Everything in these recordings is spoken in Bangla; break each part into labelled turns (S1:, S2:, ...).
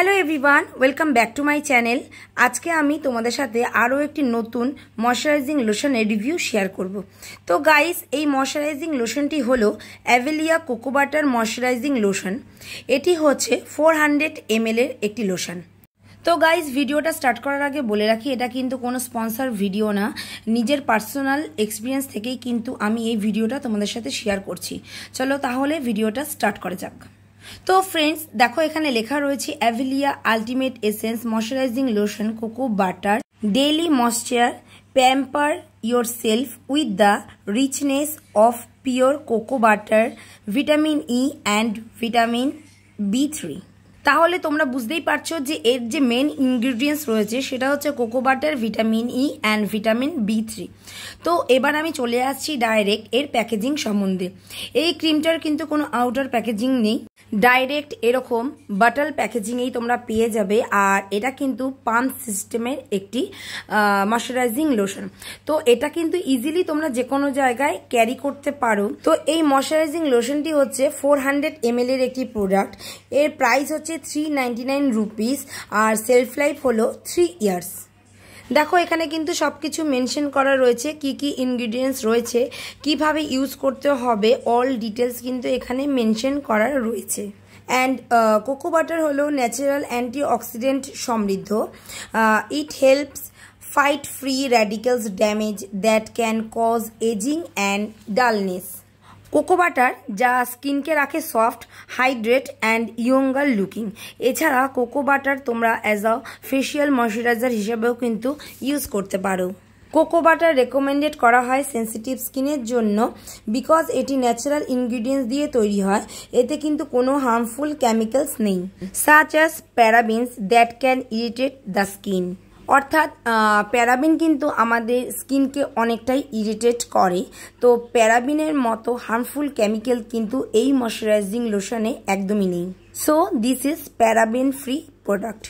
S1: Hello everyone, welcome back to my channel. আজকে আমি তোমাদের সাথে আরও একটি নতুন ময়শ্চারাইজিং লোশনের রিভিউ শেয়ার করব। তো গাইস, এই ময়শ্চারাইজিং লোশনটি হলো অ্যাভেলিয়া কোকো বাটার ময়শ্চারাইজিং লোশন। এটি হচ্ছে 400 ml এর একটি লোশন। তো গাইস, ভিডিওটা স্টার্ট করার আগে বলে রাখি, এটা কিন্তু কোনো স্পন্সর ভিডিও না, নিজের পার্সোনাল এক্সপিরিয়েন্স থেকেই কিন্তু আমি এই ভিডিওটা তোমাদের সাথে শেয়ার করছি। চলো তাহলে ভিডিওটা স্টার্ট করা যাক। তো ফ্রেন্ডস, দেখো এখানে লেখা রয়েছে Avelia ultimate essence moisturising lotion cocoa butter daily moisture pamper yourself with the richness of pure cocoa butter vitamin E and vitamin B3। তাহলে তোমরা বুঝতেই পারছো যে এর যে মেন ইনগ্রিডিয়েন্টস রয়েছে সেটা হচ্ছে cocoa butter, vitamin E and vitamin B3। তো এবার আমি চলে আসছি ডাইরেক্ট এর প্যাকেজিং সম্বন্ধে। এই ক্রিমটার কিন্তু কোনো আউটার প্যাকেজিং নেই, ডাইরেক্ট এরকম বাটল প্যাকেজিংয়েই তোমরা পেয়ে যাবে। আর এটা কিন্তু পাম্প সিস্টেমের একটি ময়শ্চারাইজিং লোশন। তো এটা কিন্তু ইজিলি তোমরা যে কোনো জায়গায় ক্যারি করতে পারো। তো এই ময়শ্চারাইজিং লোশনটি হচ্ছে 400 ml এর একটি প্রোডাক্ট। এর প্রাইস হচ্ছে 399 রুপিস আর সেলফ লাইফ হলো 3 ইয়ার্স। দেখো এখানে কিন্তু সবকিছু মেনশন করা রয়েছে, কি কি ইনগ্রিডিয়েন্টস রয়েছে, কিভাবে ইউজ করতে হবে, অল ডিটেলস কিন্তু এখানে মেনশন করা রয়েছে। অ্যান্ড কোকো বাটার হলো ন্যাচারাল অ্যান্টিঅক্সিডেন্ট সমৃদ্ধ। It helps fight free radicals damage that can cause ageing and dullness. Cocoa butter যা স্কিনকে রাখে soft, hydrate and younger looking. এছাড়া কোকো বাটার তোমরা অ্যাজ আ ফেশিয়াল ময়শ্চারাইজার হিসেবেও কিন্তু ইউজ করতে পারো। কোকো বাটার রেকমেন্ডেড করা হয় সেন্সিটিভ স্কিনের জন্য, বিকজ এটি ন্যাচারাল ইনগ্রিডিয়েন্টস দিয়ে তৈরি হয়। এতে কিন্তু কোনো হার্মফুল কেমিক্যালস নেই, such as parabens that can irritate the skin. অর্থাৎ প্যারাবিন কিন্তু আমাদের স্কিনকে অনেকটাই ইরিটেট করে। তো প্যারাবিনের মতো হার্মফুল কেমিক্যাল কিন্তু এই ময়শ্চারাইজিং লোশনে একদমই নেই। So this is paraben free product.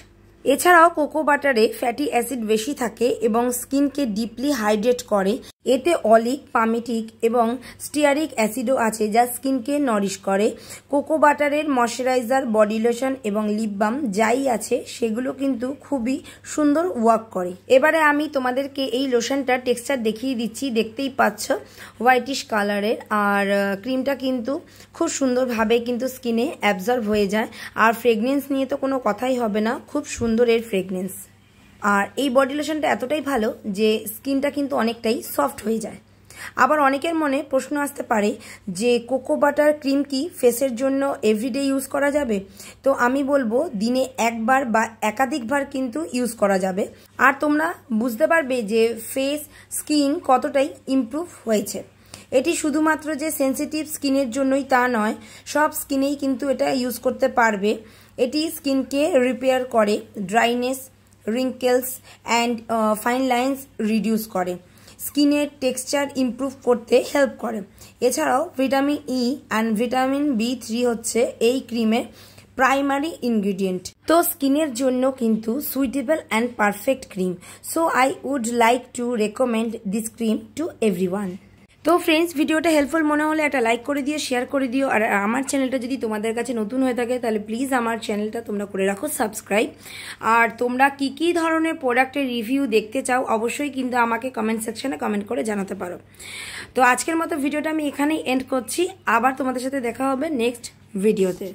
S1: এছাড়াও কোকো বাটারে ফ্যাটি অ্যাসিড বেশি থাকে এবং স্কিনকে ডিপলি হাইড্রেট করে। এতে অলিক, পামিটিক এবং স্টিয়ারিক অ্যাসিডও আছে যা স্কিনকে নরিশ করে। কোকো বাটারের ময়শ্চারাইজার, বডি লোশন এবং লিপ বাম যাই আছে সেগুলো কিন্তু খুবই সুন্দর ওয়ার্ক করে। এবারে আমি তোমাদেরকে এই লোশনটার টেক্সচার দেখিয়ে দিচ্ছি। দেখতেই পাচ্ছ হোয়াইটিশ কালারের, আর ক্রিমটা কিন্তু খুব সুন্দরভাবে কিন্তু স্কিনে অ্যাবজর্ব হয়ে যায়। আর ফ্রেগনেন্স নিয়ে তো কোনো কথাই হবে না, খুব সুন্দর এর ফ্রেগনেন্স। আর এই বডি লোশনটা এতটাই ভালো যে স্কিনটা কিন্তু অনেকটাই সফট হয়ে যায়। আবার অনেকের মনে প্রশ্ন আসতে পারে যে কোকো বাটার ক্রিম কি ফেসের জন্য এভরিডে ইউজ করা যাবে? তো আমি বলবো দিনে একবার বা একাধিকবার কিন্তু ইউজ করা যাবে। আর তোমরা বুঝতে পারবে যে ফেস, স্কিন কতটাই ইমপ্রুভ হয়েছে। এটি শুধুমাত্র যে সেন্সিটিভ স্কিনের জন্যই তা নয়, সব স্কিনেই কিন্তু এটা ইউজ করতে পারবে। এটি স্কিনকে রিপেয়ার করে, dryness, wrinkles and fine lines reduce করে, স্কিনের টেক্সচার ইমপ্রুভ করতে হেল্প করে। এছাড়াও vitamin E and vitamin B3 হচ্ছে এই ক্রিমের প্রাইমারি ইনগ্রিডিয়েন্ট। তো স্কিনের জন্য কিন্তু suitable and perfect cream. So I would like to recommend this cream to everyone. তো ফ্রেন্ডস, ভিডিওটা হেল্পফুল মনে হলে একটা লাইক করে দিও, শেয়ার করে দিও। আর আমার চ্যানেলটা যদি তোমাদের কাছে নতুন হয়ে থাকে তাহলে প্লিজ আমার চ্যানেলটা তোমরা করে রাখো সাবস্ক্রাইব। আর তোমরা কি কি ধরনের প্রোডাক্টের রিভিউ দেখতে চাও অবশ্যই কিন্তু আমাকে কমেন্ট সেকশনে কমেন্ট করে জানাতে পারো। তো আজকের মতো ভিডিওটা আমি এখানেই এন্ড করছি। আবার তোমাদের সাথে দেখা হবে নেক্সট ভিডিওতে।